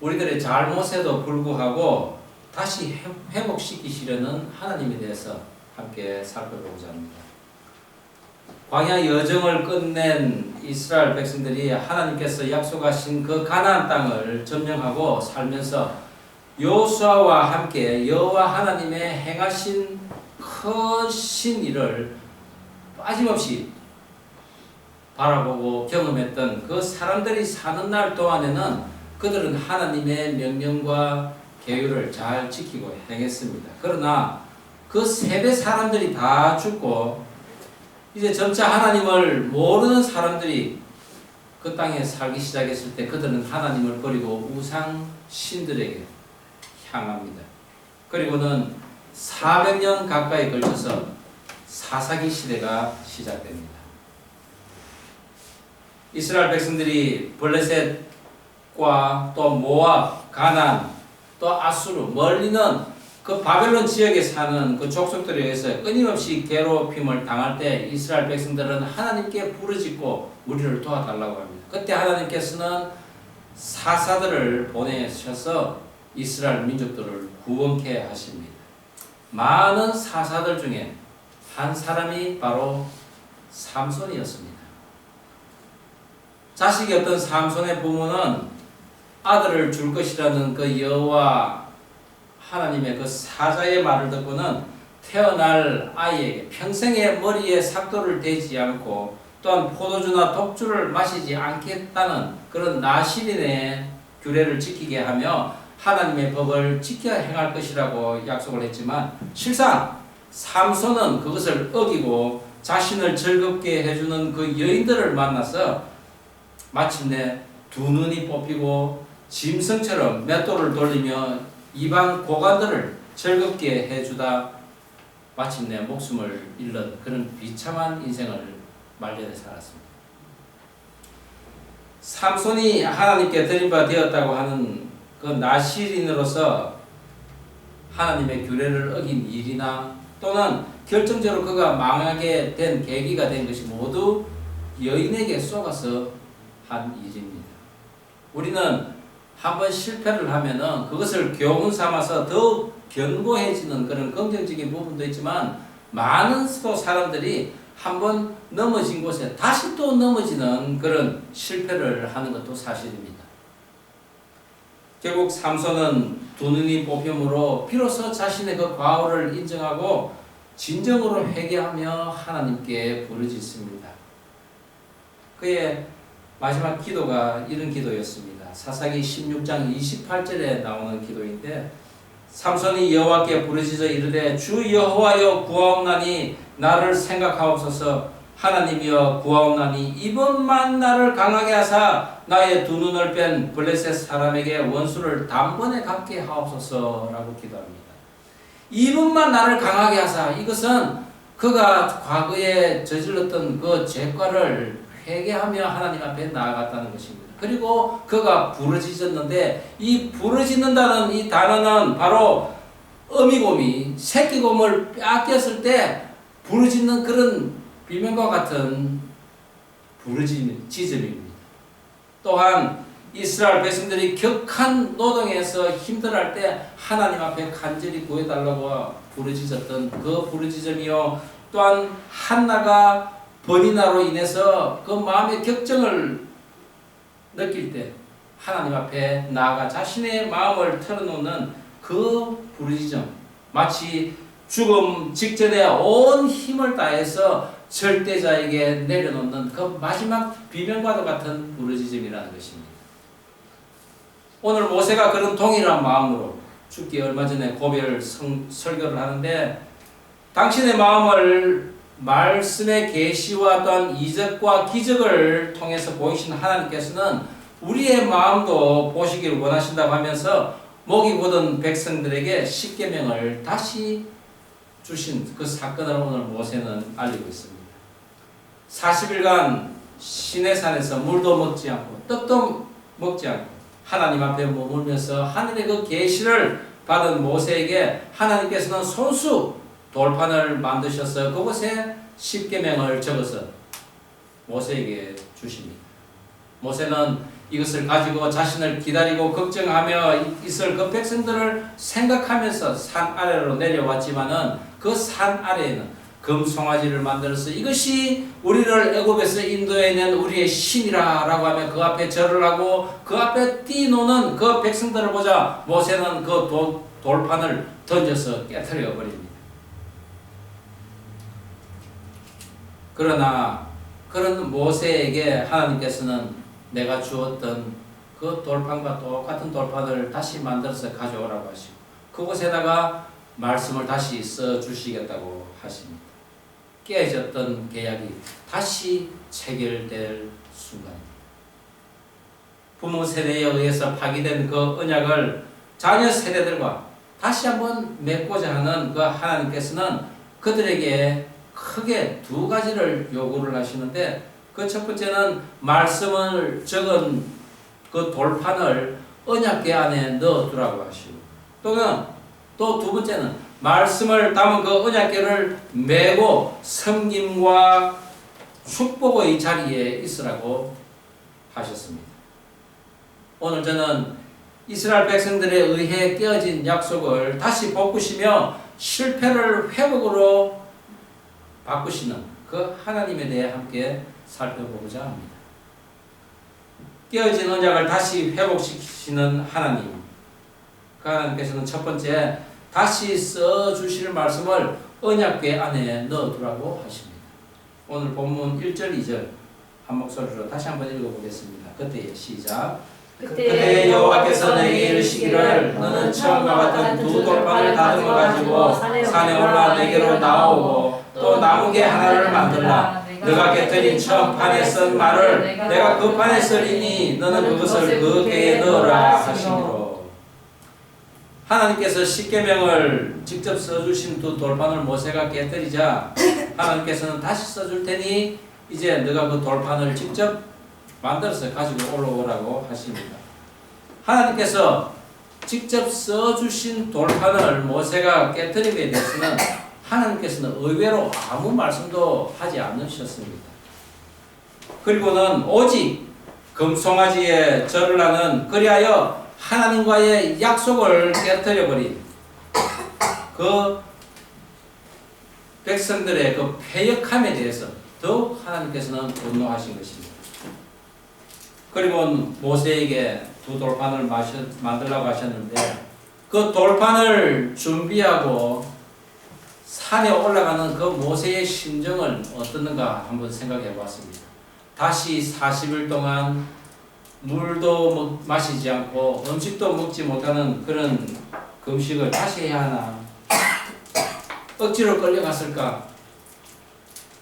우리들의 잘못에도 불구하고 다시 회복시키시려는 하나님에 대해서 함께 살펴보고자 합니다. 광야 여정을 끝낸 이스라엘 백성들이 하나님께서 약속하신 그 가나안 땅을 점령하고 살면서 여호수아와 함께 여호와 하나님의 행하신 크신 일을 빠짐없이 바라보고 경험했던 그 사람들이 사는 날 동안에는 그들은 하나님의 명령과 계율을 잘 지키고 행했습니다. 그러나 그 세대 사람들이 다 죽고 이제 점차 하나님을 모르는 사람들이 그 땅에 살기 시작했을 때 그들은 하나님을 버리고 우상 신들에게 향합니다. 그리고는 400년 가까이 걸쳐서 사사기 시대가 시작됩니다. 이스라엘 백성들이 블레셋과 또 모압, 가나안, 또 아수르, 멀리는 그 바벨론 지역에 사는 그 족속들에 의해서 끊임없이 괴롭힘을 당할 때 이스라엘 백성들은 하나님께 부르짖고 우리를 도와달라고 합니다. 그때 하나님께서는 사사들을 보내셔서 이스라엘 민족들을 구원케 하십니다. 많은 사사들 중에 한 사람이 바로 삼손이었습니다. 자식이었던 삼손의 부모는 아들을 줄 것이라는 그 여호와 하나님의 그 사자의 말을 듣고는 태어날 아이에게 평생의 머리에 삭도를 대지 않고 또한 포도주나 독주를 마시지 않겠다는 그런 나시린의 규례를 지키게 하며 하나님의 법을 지켜 행할 것이라고 약속을 했지만 실상 삼손은 그것을 어기고 자신을 즐겁게 해주는 그 여인들을 만나서 마침내 두 눈이 뽑히고 짐승처럼 맷돌을 돌리며 이방 고관들을 즐겁게 해주다 마침내 목숨을 잃는 그런 비참한 인생을 말년에 살았습니다. 삼손이 하나님께 드림받되었다고 하는 그 나시린으로서 하나님의 규례를 어긴 일이나 또는 결정적으로 그가 망하게 된 계기가 된 것이 모두 여인에게 속아서 한 일입니다. 우리는 한번 실패를 하면은 그것을 교훈 삼아서 더욱 견고해지는 그런 긍정적인 부분도 있지만 많은 사람들이 한번 넘어진 곳에 다시 또 넘어지는 그런 실패를 하는 것도 사실입니다. 결국 삼손은 두 눈이 뽑힘으로 비로소 자신의 그 과오를 인정하고 진정으로 회개하며 하나님께 부르짖습니다. 그의 마지막 기도가 이런 기도였습니다. 사사기 16장 28절에 나오는 기도인데 삼손이 여호와께 부르짖어 이르되 주 여호와여 구하옵나니 나를 생각하옵소서. 하나님이여 구하옵나니 이번만 나를 강하게 하사 나의 두 눈을 뺀 블레셋 사람에게 원수를 단번에 갚게 하옵소서라고 기도합니다. 이번만 나를 강하게 하사, 이것은 그가 과거에 저질렀던 그 죄과를 회개하며 하나님 앞에 나아갔다는 것입니다. 그리고 그가 부르짖었는데 이 부르짖는다는 이 단어는 바로 어미곰이 새끼곰을 빼앗겼을 때 부르짖는 그런 비명과 같은 부르짖음입니다. 또한 이스라엘 백성들이 격한 노동에서 힘들어할 때 하나님 앞에 간절히 구해달라고 부르짖었던 그 부르짖음이요, 또한 한나가 번이나로 인해서 그 마음의 격정을 느낄 때 하나님 앞에 나아가 자신의 마음을 털어놓는 그 부르짖음, 마치 죽음 직전에 온 힘을 다해서 절대자에게 내려놓는 그 마지막 비명과도 같은 부르짖음이라는 것입니다. 오늘 모세가 그런 동일한 마음으로 죽기 얼마 전에 고별 설교를 하는데 당신의 마음을 말씀의 계시와 또한 이적과 기적을 통해서 보이신 하나님께서는 우리의 마음도 보시기를 원하신다고 하면서 목이 곧은 백성들에게 십계명을 다시 주신 그 사건을 오늘 모세는 알리고 있습니다. 40일간 시내산에서 물도 먹지 않고 떡도 먹지 않고 하나님 앞에 머물면서 하늘의 그 계시를 받은 모세에게 하나님께서는 손수 돌판을 만드셔서 그곳에 십계명을 적어서 모세에게 주십니다. 모세는 이것을 가지고 자신을 기다리고 걱정하며 있을 그 백성들을 생각하면서 산 아래로 내려왔지만은 그 산 아래에는 금송아지를 만들어서 이것이 우리를 애굽에서 인도해낸 우리의 신이라라고 하며 그 앞에 절을 하고 그 앞에 뛰노는 그 백성들을 보자 모세는 그 돌판을 던져서 깨트려 버립니다. 그러나 그런 모세에게 하나님께서는 내가 주었던 그 돌판과 똑같은 돌판을 다시 만들어서 가져오라고 하시고 그곳에다가 말씀을 다시 써주시겠다고 하십니다. 깨어졌던 계약이 다시 체결될 순간입니다. 부모 세대에 의해서 파기된 그 언약을 자녀 세대들과 다시 한번 맺고자 하는 그 하나님께서는 그들에게 크게 두 가지를 요구를 하시는데 그 첫 번째는 말씀을 적은 그 돌판을 언약궤 안에 넣어두라고 하시고 또는 또 두 번째는 말씀을 담은 그 언약궤를 메고 섬김과 축복의 자리에 있으라고 하셨습니다. 오늘 저는 이스라엘 백성들에 의해 깨어진 약속을 다시 복구시며 실패를 회복으로 바꾸시는 그 하나님에 대해 함께 살펴보고자 합니다. 깨어진 언약을 다시 회복시키시는 하나님, 그 하나님께서는 첫 번째 다시 써주실 말씀을 언약궤 안에 넣어두라고 하십니다. 오늘 본문 1절 2절 한 목소리로 다시 한번 읽어보겠습니다. 그때의 시작. 그때 여호와께서 내게 이르시기를 너는 처음과 같은 두 돌판을 다듬어 가지고 산에 올라 내게로 나오고 또 나무개 하나를 만들라. 너가 깨뜨린 처음 판에 쓴 말을 내가 그 판에 쓰리니 너는 그것을 그 궤에 넣어라 하시니로. 하나님께서 십계명을 직접 써주신 두 돌판을 모세가 깨뜨리자 하나님께서는 다시 써줄 테니 이제 너가 그 돌판을 직접 만들어서 가지고 올라오라고 하십니다. 하나님께서 직접 써주신 돌판을 모세가 깨뜨림에 대해서는 하나님께서는 의외로 아무 말씀도 하지 않으셨습니다. 그리고는 오직 금송아지에 절을 하는 그리하여 하나님과의 약속을 깨뜨려버린 그 백성들의 그 패역함에 대해서 더욱 하나님께서는 분노하신 것입니다. 그리고 모세에게 두 돌판을 만들라고 하셨는데 그 돌판을 준비하고 산에 올라가는 그 모세의 심정은 어떻는가 한번 생각해 보았습니다. 다시 40일 동안 물도 마시지 않고 음식도 먹지 못하는 그런 금식을 다시 해야 하나? 억지로 끌려갔을까?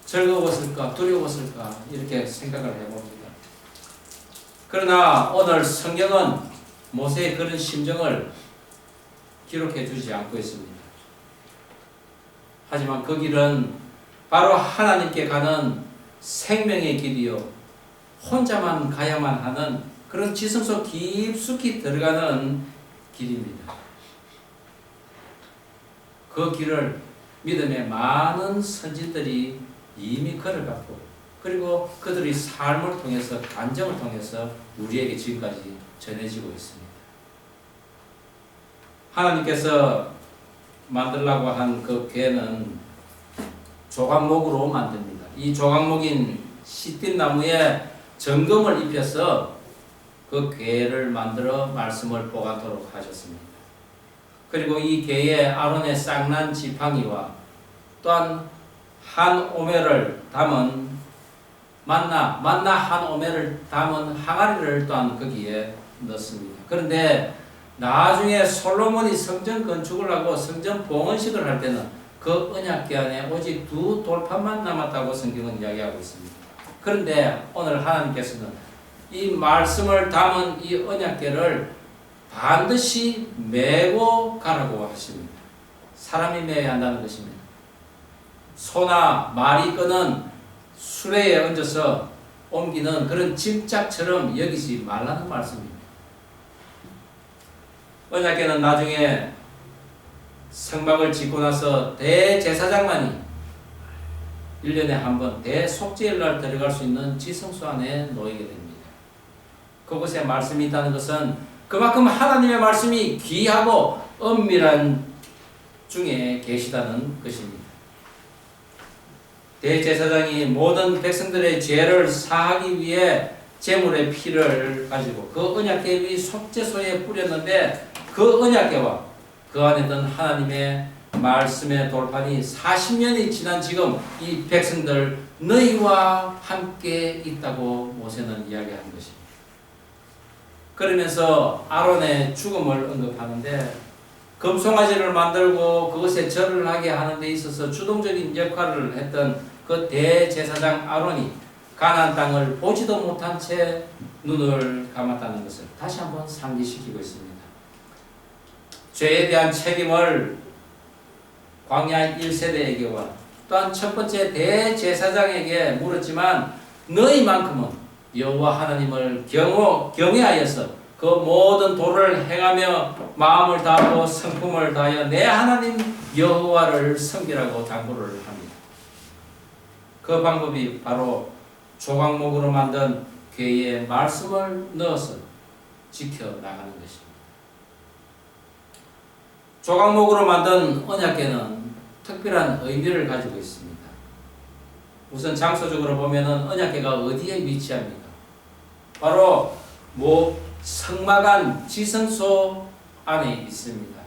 즐거웠을까? 두려웠을까? 이렇게 생각을 해봅니다. 그러나 오늘 성경은 모세의 그런 심정을 기록해 주지 않고 있습니다. 하지만 그 길은 바로 하나님께 가는 생명의 길이요 혼자만 가야만 하는 그런 지성 속 깊숙이 들어가는 길입니다. 그 길을 믿음의 많은 선지들이 이미 걸어갔고 그리고 그들의 삶을 통해서 간증을 통해서 우리에게 지금까지 전해지고 있습니다. 하나님께서 만들라고 한 그 궤는 조각목으로 만듭니다. 이 조각목인 시띠 나무에 정금을 입혀서 그 궤를 만들어 말씀을 보관토록 하셨습니다. 그리고 이 궤에 아론의 쌍난 지팡이와 또한 한 오멜을 담은 만나 한 오멜을 담은 항아리를 또한 거기에 넣습니다. 그런데 나중에 솔로몬이 성전 건축을 하고 성전 봉헌식을 할 때는 그 언약궤 안에 오직 두 돌판만 남았다고 성경은 이야기하고 있습니다. 그런데 오늘 하나님께서는 이 말씀을 담은 이 언약궤를 반드시 메고 가라고 하십니다. 사람이 메야 한다는 것입니다. 소나 말이 끄는 수레에 얹어서 옮기는 그런 짐짝처럼 여기지 말라는 말씀입니다. 언약궤는 나중에 성막을 짓고 나서 대제사장만이 1년에 한 번 대속죄일날 들어갈 수 있는 지성소 안에 놓이게 됩니다. 그곳에 말씀이 있다는 것은 그만큼 하나님의 말씀이 귀하고 엄밀한 중에 계시다는 것입니다. 대제사장이 모든 백성들의 죄를 사하기 위해 제물의 피를 가지고 그 언약궤 위 속죄소에 뿌렸는데 그 언약궤와 그 안에 든 하나님의 말씀의 돌판이 40년이 지난 지금 이 백성들 너희와 함께 있다고 모세는 이야기하는 것입니다. 그러면서 아론의 죽음을 언급하는데 금송아지를 만들고 그것에 절을 하게 하는 데 있어서 주동적인 역할을 했던 그 대제사장 아론이 가나안 땅을 보지도 못한 채 눈을 감았다는 것을 다시 한번 상기시키고 있습니다. 죄에 대한 책임을 광야 1세대에게와 또한 첫 번째 대제사장에게 물었지만 너희만큼은 여호와 하나님을 경외하여서 그 모든 도를 행하며 마음을 다하고 성품을 다하여 내 하나님 여호와를 섬기라고 당부를 합니다. 그 방법이 바로 조각목으로 만든 궤에 말씀을 넣어서 지켜나가는 것입니다. 조각목으로 만든 언약궤는 특별한 의미를 가지고 있습니다. 우선 장소적으로 보면은 언약궤가 어디에 위치합니까? 바로 성막 지성소 안에 있습니다.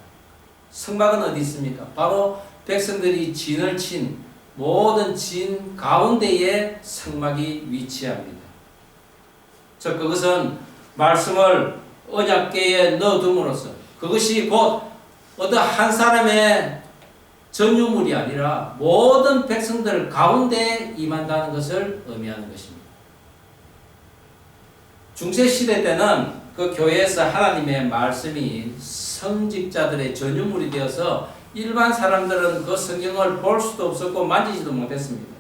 성막은 어디 있습니까? 바로 백성들이 진을 친 모든 진 가운데에 성막이 위치합니다. 즉 그것은 말씀을 언약궤에 넣어둠으로써 그것이 곧 어떤 한 사람의 전유물이 아니라 모든 백성들 가운데 임한다는 것을 의미하는 것입니다. 중세시대 때는 그 교회에서 하나님의 말씀이 성직자들의 전유물이 되어서 일반 사람들은 그 성경을 볼 수도 없었고 만지지도 못했습니다.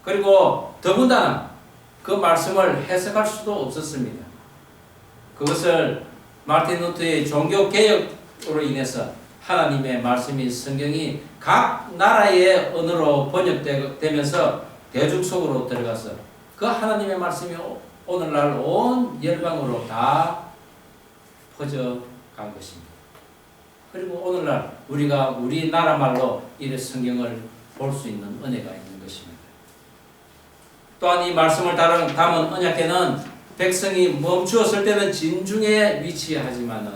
그리고 더군다나 그 말씀을 해석할 수도 없었습니다. 그것을 마틴 루터의 종교개혁으로 인해서 하나님의 말씀인 성경이 각 나라의 언어로 번역되면서 대중 속으로 들어가서 그 하나님의 말씀이 오늘날 온 열방으로 다 퍼져간 것입니다. 그리고 오늘날 우리가 우리나라 말로 이 성경을 볼 수 있는 은혜가 있는 것입니다. 또한 이 말씀을 담은 언약궤는 백성이 멈추었을 때는 진중에 위치하지만은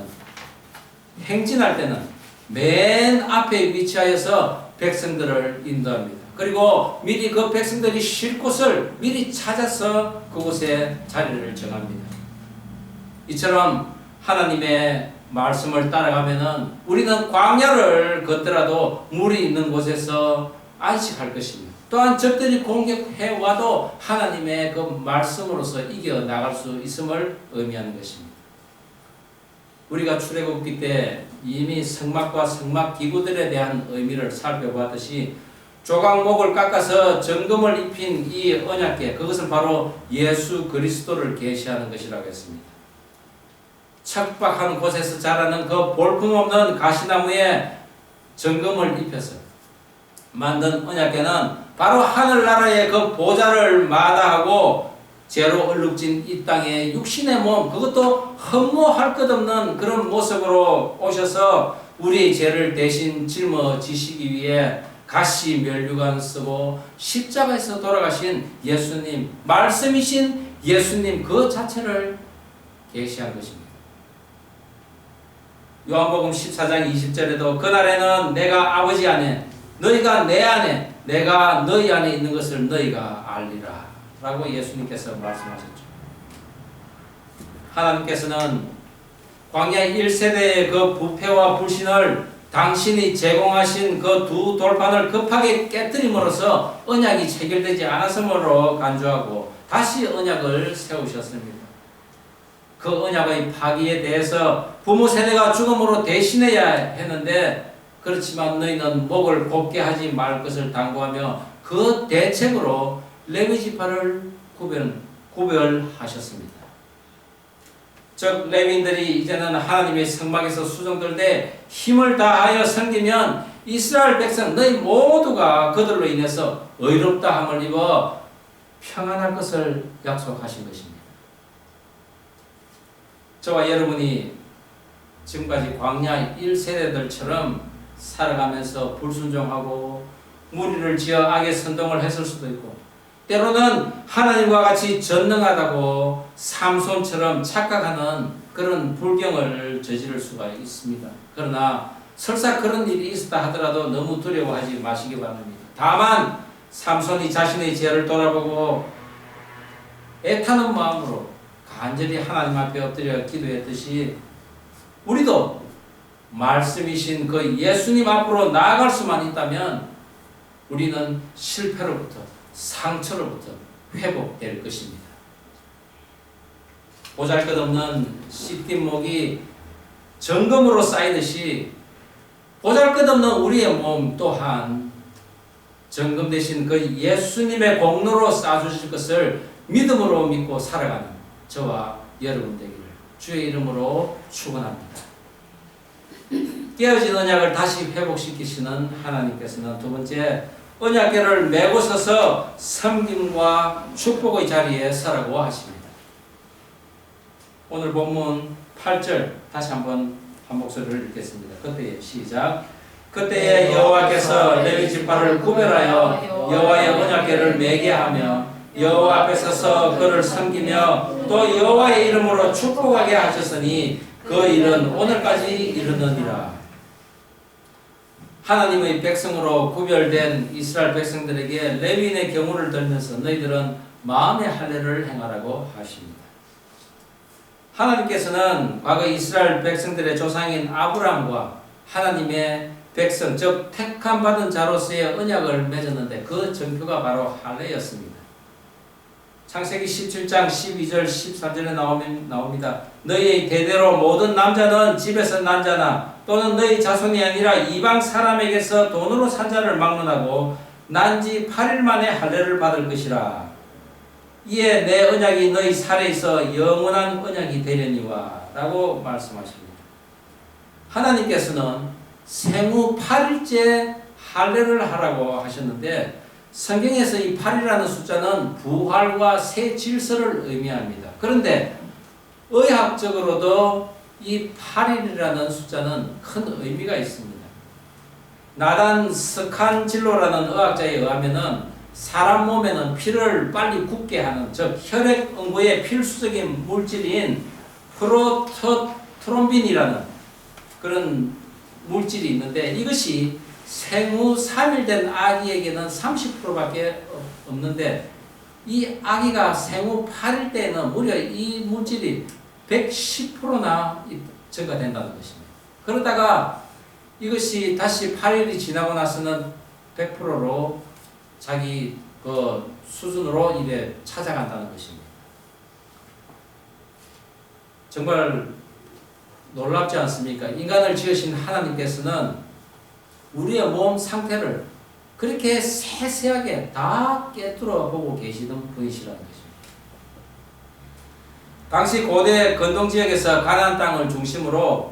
행진할 때는 맨 앞에 위치하여서 백성들을 인도합니다. 그리고 미리 그 백성들이 쉴 곳을 미리 찾아서 그곳에 자리를 정합니다. 이처럼 하나님의 말씀을 따라가면은 우리는 광야를 걷더라도 물이 있는 곳에서 안식할 것입니다. 또한 적들이 공격해 와도 하나님의 그 말씀으로서 이겨 나갈 수 있음을 의미하는 것입니다. 우리가 출애굽기 때 이미 성막과 성막 기구들에 대한 의미를 살펴보았듯이 조각목을 깎아서 정금을 입힌 이 언약궤, 그것은 바로 예수 그리스도를 계시하는 것이라고 했습니다. 척박한 곳에서 자라는 그 볼품없는 가시나무에 정금을 입혀서 만든 언약궤는 바로 하늘나라의 그 보좌를 마다하고 죄로 얼룩진 이 땅의 육신의 몸, 그것도 흠모할 것 없는 그런 모습으로 오셔서 우리의 죄를 대신 짊어지시기 위해 가시 면류관 쓰고 십자가에서 돌아가신 예수님, 말씀이신 예수님 그 자체를 계시한 것입니다. 요한복음 14장 20절에도 그날에는 내가 아버지 안에 너희가 내 안에 내가 너희 안에 있는 것을 너희가 알리라 라고 예수님께서 말씀하셨죠. 하나님께서는 광야 1세대의 그 부패와 불신을 당신이 제공하신 그 두 돌판을 급하게 깨뜨림으로써 언약이 체결되지 않았으므로 간주하고 다시 언약을 세우셨습니다. 그 언약의 파기에 대해서 부모 세대가 죽음으로 대신해야 했는데 그렇지만 너희는 목을 곱게 하지 말 것을 당부하며 그 대책으로 레위 지파를 구별하셨습니다. 즉 레위인들이 이제는 하나님의 성막에서 수종들되 힘을 다하여 섬기면 이스라엘 백성 너희 모두가 그들로 인해서 의롭다함을 입어 평안할 것을 약속하신 것입니다. 저와 여러분이 지금까지 광야 1세대들처럼 살아가면서 불순종하고 무리를 지어 악의 선동을 했을 수도 있고, 때로는 하나님과 같이 전능하다고 삼손처럼 착각하는 그런 불경을 저지를 수가 있습니다. 그러나 설사 그런 일이 있었다 하더라도 너무 두려워하지 마시기 바랍니다. 다만 삼손이 자신의 죄를 돌아보고 애타는 마음으로 간절히 하나님 앞에 엎드려 기도했듯이, 우리도 말씀이신 그 예수님 앞으로 나아갈 수만 있다면 우리는 실패로부터, 상처로부터 회복될 것입니다. 보잘것없는 씻김목이 정금으로 쌓이듯이 보잘것없는 우리의 몸 또한 정금 대신 그 예수님의 공로로 쌓아주실 것을 믿음으로 믿고 살아가는 저와 여러분 되기를 주의 이름으로 축원합니다. 깨어진 언약을 다시 회복시키시는 하나님께서는 두 번째, 언약궤를 메고 서서 섬김과 축복의 자리에 서라고 하십니다. 오늘 본문 8절 다시 한번 한 목소리를 읽겠습니다. 그때에 시작. 그때에 여호와께서 레위 지파를 구별하여 여호와의 언약궤를 메게 하며 여호와 앞에 서서 그를 섬기며 또 여호와의 이름으로 축복하게 하셨으니 그 일은 오늘까지 이르느니라. 하나님의 백성으로 구별된 이스라엘 백성들에게 레위인의 경우를 들면서 너희들은 마음의 할례를 행하라고 하십니다. 하나님께서는 과거 이스라엘 백성들의 조상인 아브라함과 하나님의 백성, 즉 택함 받은 자로서의 언약을 맺었는데 그 전표가 바로 할례였습니다. 창세기 17장 12절 13절에 나옵니다. 너희의 대대로 모든 남자는 집에서 난 자나 또는 너희 자손이 아니라 이방 사람에게서 돈으로 산 자를 막론하고 난지 8일 만에 할례를 받을 것이라. 이에 내 언약이 너희 살에 있어 영원한 언약이 되려니와 라고 말씀하십니다. 하나님께서는 생후 8일째 할례를 하라고 하셨는데, 성경에서 이 8이라는 숫자는 부활과 새 질서를 의미합니다. 그런데 의학적으로도 이 8일이라는 숫자는 큰 의미가 있습니다. 나단 스칸질로라는 의학자에 의하면은 사람 몸에는 피를 빨리 굳게 하는, 즉 혈액 응고의 필수적인 물질인 프로토트롬빈이라는 그런 물질이 있는데, 이것이 생후 3일 된 아기에게는 30%밖에 없는데 이 아기가 생후 8일 때에는 무려 이 물질이 110%나 증가된다는 것입니다. 그러다가 이것이 다시 8일이 지나고 나서는 100%로 자기 그 수준으로 이래 찾아간다는 것입니다. 정말 놀랍지 않습니까? 인간을 지으신 하나님께서는 우리의 몸 상태를 그렇게 세세하게 다 꿰뚫어 보고 계시는 분이시라는 것입니다. 당시 고대 건동 지역에서 가나안 땅을 중심으로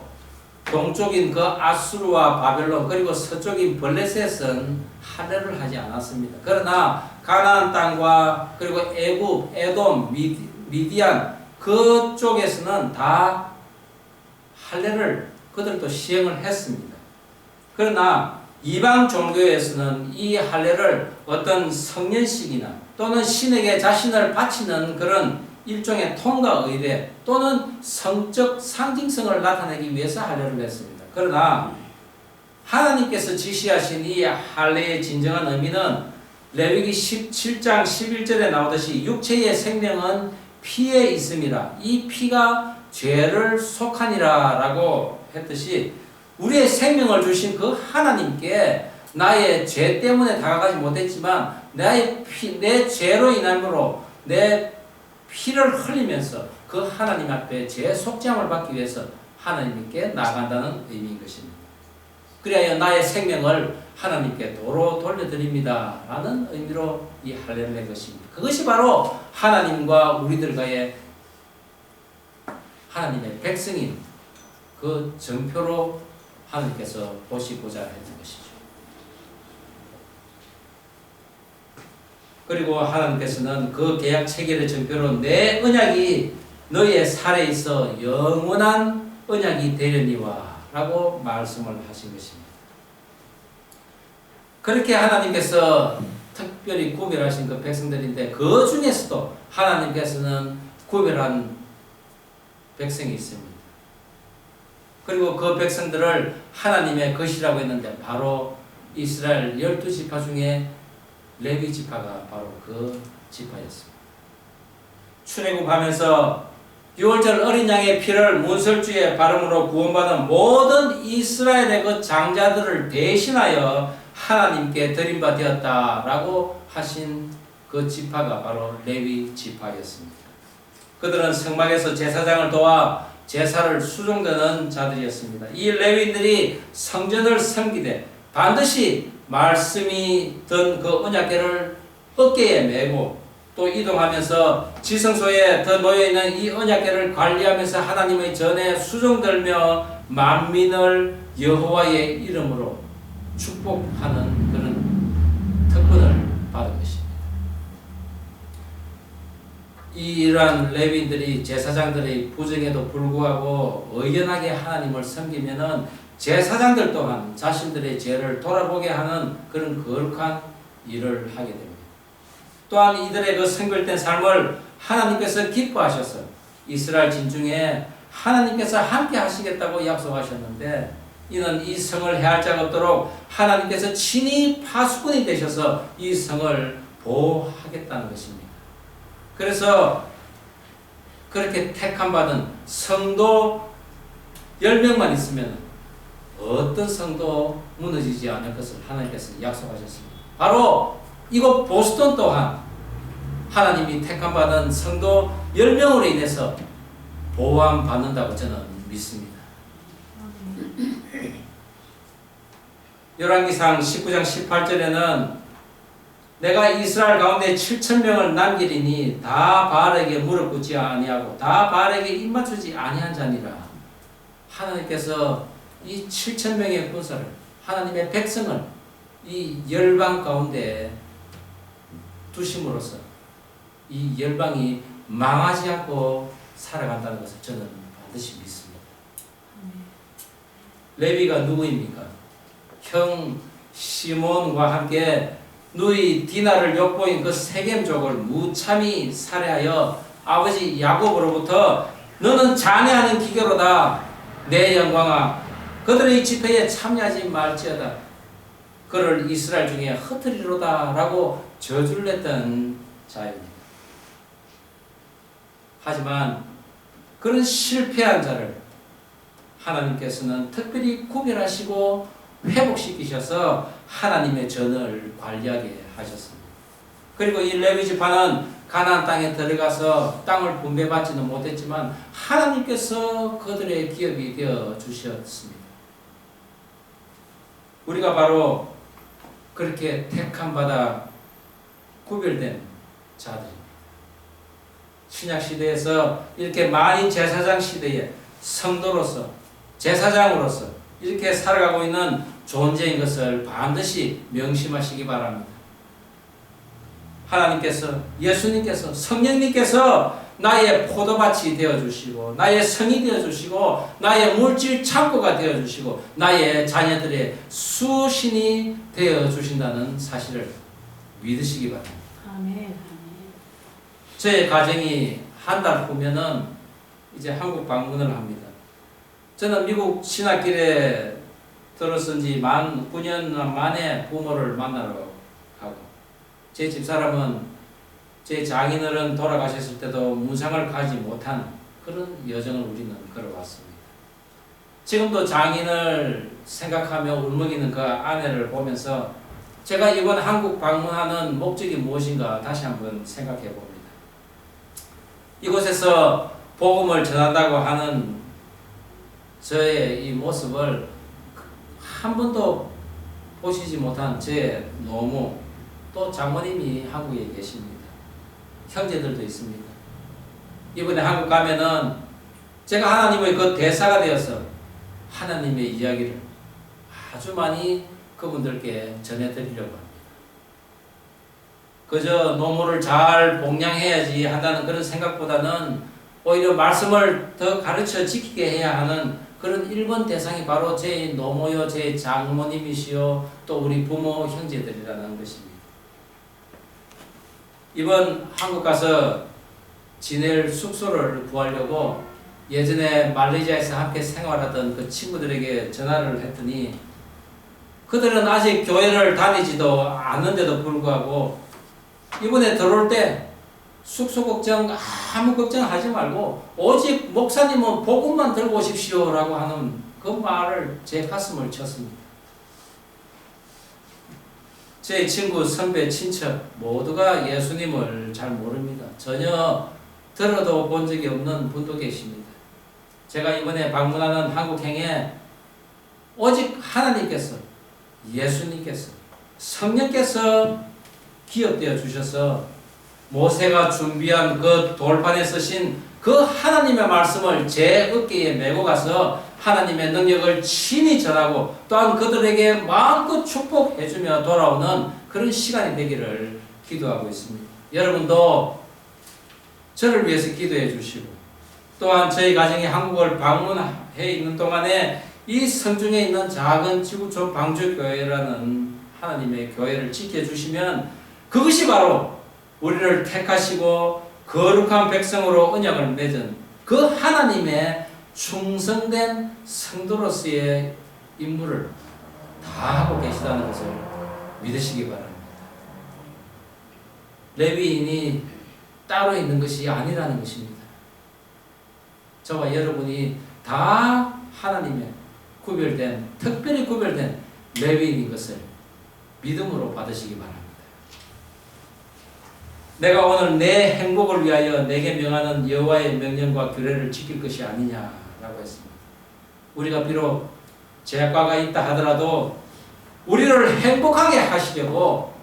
동쪽인 그 아수르와 바벨론 그리고 서쪽인 블레셋은 할례를 하지 않았습니다. 그러나 가나안 땅과 그리고 애굽, 에돔, 미디안 그쪽에서는 다 할례를 그들도 시행을 했습니다. 그러나 이방 종교에서는 이 할례를 어떤 성년식이나 또는 신에게 자신을 바치는 그런 일종의 통과 의례 또는 성적 상징성을 나타내기 위해서 할례를 했습니다. 그러나 하나님께서 지시하신 이 할례의 진정한 의미는 레위기 17장 11절에 나오듯이 육체의 생명은 피에 있음이라, 이 피가 죄를 속하니라 라고 했듯이 우리의 생명을 주신 그 하나님께 나의 죄 때문에 다가가지 못했지만 내 죄로 인함으로 내 피를 흘리면서 그 하나님 앞에 죄 속죄함을 받기 위해서 하나님께 나아간다는 의미인 것입니다. 그리하여 나의 생명을 하나님께 도로 돌려드립니다 라는 의미로 이 할례를 낸 것입니다. 그것이 바로 하나님과 우리들과의 하나님의 백성인 그 정표로 하나님께서 보시고자 했던 것이죠. 그리고 하나님께서는 그 계약 체결의 정표로 내 언약이 너희의 살에 있어 영원한 언약이 되려니와 라고 말씀을 하신 것입니다. 그렇게 하나님께서 특별히 구별하신 그 백성들인데 그 중에서도 하나님께서는 구별한 백성이 있습니다. 그리고 그 백성들을 하나님의 것이라고 했는데 바로 이스라엘 12지파 중에 레위 지파가 바로 그 지파였습니다. 출애굽하면서 6월절 어린 양의 피를 문설주에 바름으로 구원받은 모든 이스라엘의 그 장자들을 대신하여 하나님께 드린 바 되었다라고 하신 그 지파가 바로 레위 지파였습니다. 그들은 성막에서 제사장을 도와 제사를 수종드는 자들이었습니다. 이 레위인들이 성전을 섬기되 반드시 말씀이 든 그 언약궤를 어깨에 메고 또 이동하면서 지성소에 더 놓여있는 이 언약궤를 관리하면서 하나님의 전에 수종들며 만민을 여호와의 이름으로 축복하는 그런 특권을 받은 것입니다. 이러한 레위인들이 제사장들의 부정에도 불구하고 의연하게 하나님을 섬기면은 제사장들 또한 자신들의 죄를 돌아보게 하는 그런 거룩한 일을 하게 됩니다. 또한 이들의 그 성결된 삶을 하나님께서 기뻐하셔서 이스라엘 진중에 하나님께서 함께 하시겠다고 약속하셨는데 이는 이 성을 해할 자가 없도록 하나님께서 친히 파수꾼이 되셔서 이 성을 보호하겠다는 것입니다. 그래서 그렇게 택함받은 성도 10명만 있으면 어떤 성도 무너지지 않을 것을 하나님께서 약속하셨습니다. 바로 이곳 보스턴 또한 하나님이 택함받은 성도 10명으로 인해서 보호받는다고 저는 믿습니다. 열왕기상 19장 18절에는 내가 이스라엘 가운데 7,000명을 남기리니 다 바알에게 무릎 꿇지 아니하고 다 바알에게 입맞추지 아니한 자니라. 하나님께서 이 7,000명의 군사를 하나님의 백성을 이 열방 가운데 두심으로써 이 열방이 망하지 않고 살아간다는 것을 저는 반드시 믿습니다. 레위가 누구입니까? 형 시몬과 함께 누이 디나를 욕보인 그 세겜족을 무참히 살해하여 아버지 야곱으로부터 너는 잔해하는 기계로다 내 영광아 그들의 집회에 참여하지 말지어다 그를 이스라엘 중에 흩으리로다 라고 저주를 냈던 자입니다. 하지만 그런 실패한 자를 하나님께서는 특별히 구별하시고 회복시키셔서 하나님의 전을 관리하게 하셨습니다. 그리고 이 레위 지파는 가나안 땅에 들어가서 땅을 분배받지는 못했지만 하나님께서 그들의 기업이 되어 주셨습니다. 우리가 바로 그렇게 택함받아 구별된 자들입니다. 신약시대에서 이렇게 만인 제사장 시대에 성도로서 제사장으로서 이렇게 살아가고 있는 존재인 것을 반드시 명심하시기 바랍니다. 하나님께서 예수님께서 성령님께서 나의 포도밭이 되어주시고 나의 성이 되어주시고 나의 물질 창고가 되어주시고 나의 자녀들의 수신이 되어주신다는 사실을 믿으시기 바랍니다. 아멘. 저의 가정이 한 달 후면은 이제 한국 방문을 합니다. 저는 미국 신학길에 들어선 지 만 9년 만에 부모를 만나러 가고 제 집사람은 제 장인어른 돌아가셨을 때도 문상을 가지 못한 그런 여정을 우리는 걸어왔습니다. 지금도 장인을 생각하며 울먹이는 그 아내를 보면서 제가 이번 한국 방문하는 목적이 무엇인가 다시 한번 생각해 봅니다. 이곳에서 복음을 전한다고 하는 저의 이 모습을 한 번도 보시지 못한 제 노모 또 장모님이 한국에 계십니다. 형제들도 있습니다. 이번에 한국 가면은 제가 하나님의 그 대사가 되어서 하나님의 이야기를 아주 많이 그분들께 전해드리려고 합니다. 그저 노모를 잘 봉양해야지 한다는 그런 생각보다는 오히려 말씀을 더 가르쳐 지키게 해야 하는 그런 1번 대상이 바로 제 노모요, 제 장모님이시요, 또 우리 부모, 형제들이라는 것입니다. 이번 한국 가서 지낼 숙소를 구하려고 예전에 말레이시아에서 함께 생활하던 그 친구들에게 전화를 했더니 그들은 아직 교회를 다니지도 않는데도 불구하고 이번에 들어올 때 숙소 걱정 아무 걱정하지 말고 오직 목사님은 복음만 들고 오십시오라고 하는 그 말을 제 가슴을 쳤습니다. 제 친구, 선배, 친척 모두가 예수님을 잘 모릅니다. 전혀 들어도 본 적이 없는 분도 계십니다. 제가 이번에 방문하는 한국행에 오직 하나님께서, 예수님께서, 성령께서 기업되어 주셔서 모세가 준비한 그 돌판에 쓰신 그 하나님의 말씀을 제 어깨에 메고 가서 하나님의 능력을 친히 전하고 또한 그들에게 마음껏 축복해주며 돌아오는 그런 시간이 되기를 기도하고 있습니다. 여러분도 저를 위해서 기도해 주시고 또한 저희 가정이 한국을 방문해 있는 동안에 이 성중에 있는 작은 지구촌 방주교회라는 하나님의 교회를 지켜주시면 그것이 바로 우리를 택하시고 거룩한 백성으로 언약을 맺은 그 하나님의 충성된 성도로서의 임무를 다 하고 계시다는 것을 믿으시기 바랍니다. 레위인이 따로 있는 것이 아니라는 것입니다. 저와 여러분이 다 하나님의 구별된, 특별히 구별된 레위인인 것을 믿음으로 받으시기 바랍니다. 내가 오늘 내 행복을 위하여 내게 명하는 여호와의 명령과 규례를 지킬 것이 아니냐라고 했습니다. 우리가 비록 죄악과가 있다 하더라도 우리를 행복하게 하시려고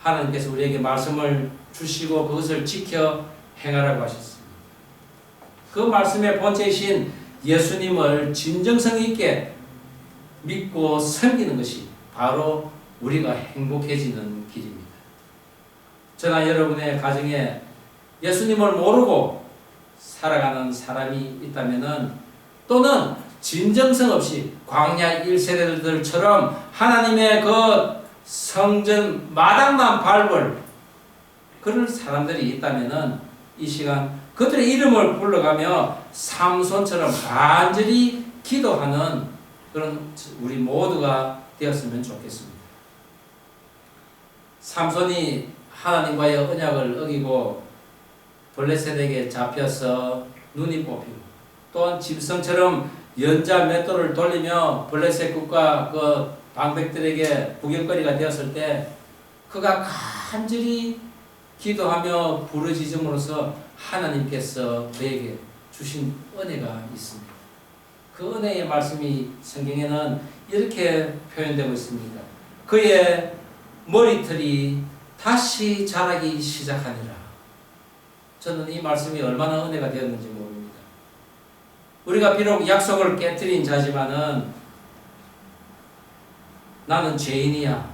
하나님께서 우리에게 말씀을 주시고 그것을 지켜 행하라고 하셨습니다. 그 말씀의 본체이신 예수님을 진정성 있게 믿고 섬기는 것이 바로 우리가 행복해지는 길입니다. 저나 여러분의 가정에 예수님을 모르고 살아가는 사람이 있다면 또는 진정성 없이 광야 1세대들처럼 하나님의 그 성전 마당만 밟을 그런 사람들이 있다면 이 시간 그들의 이름을 불러가며 삼손처럼 간절히 기도하는 그런 우리 모두가 되었으면 좋겠습니다. 삼손이 하나님과의 언약을 어기고 블레셋에게 잡혀서 눈이 뽑히고 또한 짐승처럼 연자 맷돌을 돌리며 블레셋 국가 그 방백들에게 구경거리가 되었을 때 그가 간절히 기도하며 부르짖음으로써 하나님께서 그에게 주신 은혜가 있습니다. 그 은혜의 말씀이 성경에는 이렇게 표현되고 있습니다. 그의 머리털이 다시 자라기 시작하니라. 저는 이 말씀이 얼마나 은혜가 되었는지 모릅니다. 우리가 비록 약속을 깨뜨린 자지만은 나는 죄인이야.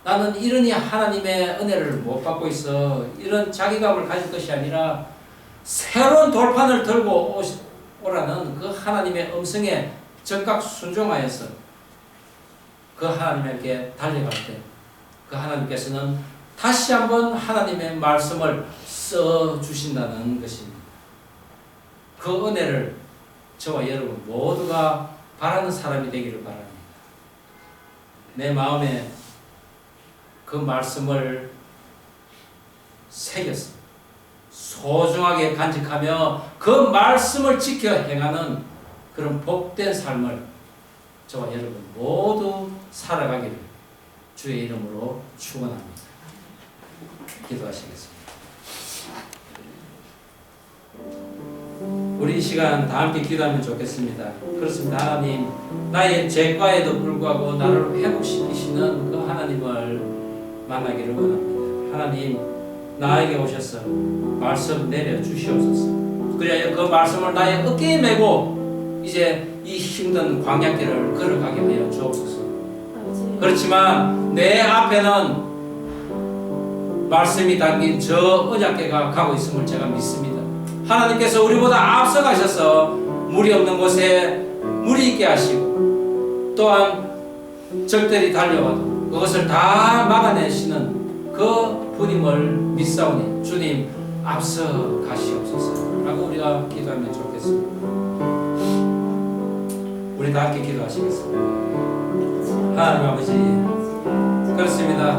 나는 이러니 하나님의 은혜를 못 받고 있어. 이런 자기감을 가질 것이 아니라 새로운 돌판을 들고 오라는 그 하나님의 음성에 적극 순종하여서 그 하나님에게 달려갈 때 그 하나님께서는 다시 한번 하나님의 말씀을 써주신다는 것입니다. 그 은혜를 저와 여러분 모두가 바라는 사람이 되기를 바랍니다. 내 마음에 그 말씀을 새겼어. 소중하게 간직하며 그 말씀을 지켜 행하는 그런 복된 삶을 저와 여러분 모두 살아가기를 주의 이름으로 축원합니다. 기도하시겠습니다. 우리 이 시간 다 함께 기도하면 좋겠습니다. 그렇습니다. 하나님, 나의 죄과에도 불구하고 나를 회복시키시는 그 하나님을 만나기를 원합니다. 하나님, 나에게 오셔서 말씀 내려 주시옵소서. 그래야 그 말씀을 나의 어깨에 메고 이제 이 힘든 광야길을 걸어가게 하여 주옵소서. 그렇지만 내 앞에는 말씀이 담긴 저 언약궤가 가고 있음을 제가 믿습니다. 하나님께서 우리보다 앞서가셔서 물이 없는 곳에 물이 있게 하시고 또한 적들이 달려와도 그것을 다 막아내시는 그 분임을 믿사오니 주님 앞서 가시옵소서 라고 우리가 기도하면 좋겠습니다. 우리 다 함께 기도하시겠습니다. 하나님 아버지, 그렇습니다.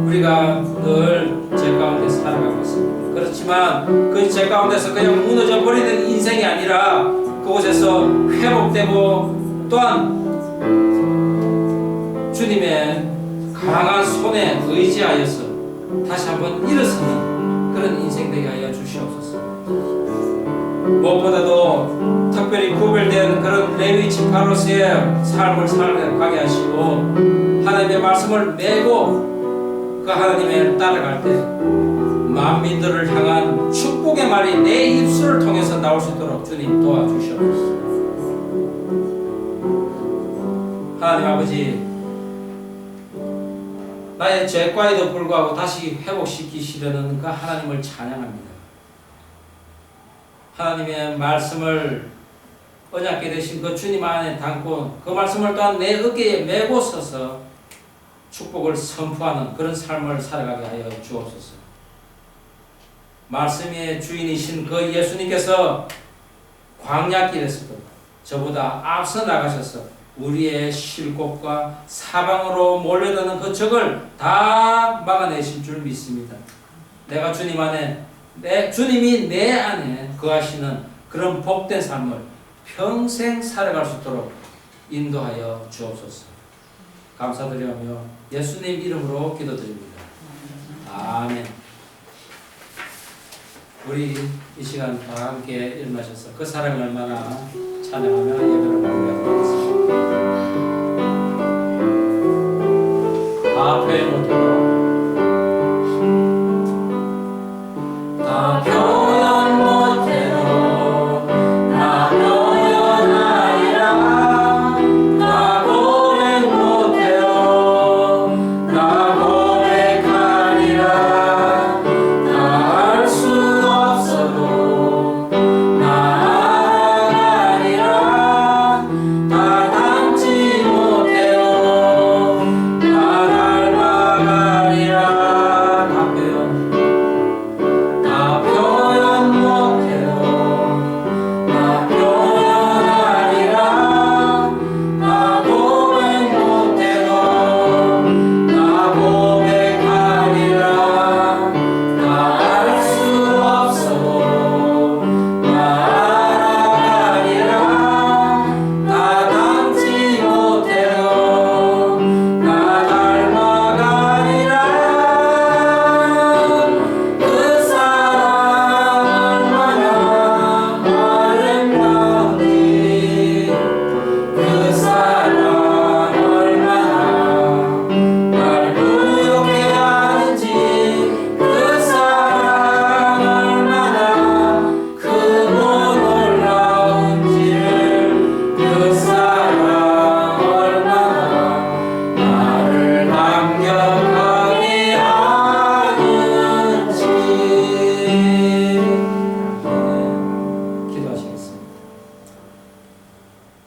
우리가 늘 죄 가운데 살아가고 있습니다. 그렇지만 그 죄 가운데서 그냥 무너져 버리는 인생이 아니라 그곳에서 회복되고 또한 주님의 강한 손에 의지하여서 다시 한번 일어서는 그런 인생 되게 하여 주시옵소서. 무엇보다도 특별히 구별된 그런 레위 지파로서의 삶을 살아가게 하시고 하나님의 말씀을 메고 그 하나님을 따라갈 때 만민들을 향한 축복의 말이 내 입술을 통해서 나올 수 있도록 주님 도와주시옵소서. 하나님 아버지, 나의 죄과에도 불구하고 다시 회복시키시려는 그 하나님을 찬양합니다. 하나님의 말씀을 언약게 되신 그 주님 안에 담고 그 말씀을 또한 내 어깨에 메고 서서 축복을 선포하는 그런 삶을 살아가게 하여 주옵소서. 말씀의 주인이신 그 예수님께서 광야길에서도 저보다 앞서 나가셔서 우리의 실곡과 사방으로 몰려드는 그 적을 다 막아내실 줄 믿습니다. 내가 주님 안에, 주님이 내 안에 거하시는 그런 복된 삶을 평생 살아갈 수 있도록 인도하여 주옵소서. 감사드리며 예수님 이름으로 기도드립니다. 아멘. 우리 이 시간 다 함께 일어나셔서 그 사랑을 얼마나 찬양하며 예배를 마무리하겠습니다. 다 표현 못해도 다 표현 못해도 다 표현하리라 다 고백 못해도 다 고백하리라 다 할 수 없어도 나아가리라 다 담지 못해도 다 닮아가리라 다 표현 다 표현 못해도 다 표현하리라 다 고백 못해도 다 고백하리라 다 할 수 없어도 나아가리라 다 담지 못해도 나 닮아가리라 그 사랑 얼마나 아름다운지 그 사랑 얼마나 날 부욕해 하는지 그 사랑 얼마나 크고 놀라운지를 그 사랑 얼마나 나를 감격하게 하는지. 기도하시겠습니다.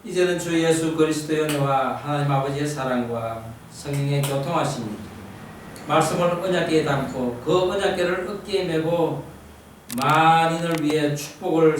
이제는 주 예수 그리스도의 은혜와 하나님 아버지의 사랑과 성령의 교통하심이 말씀을 언약궤에 담고 그 언약궤를 어깨에 메고 만인을 위해 축복을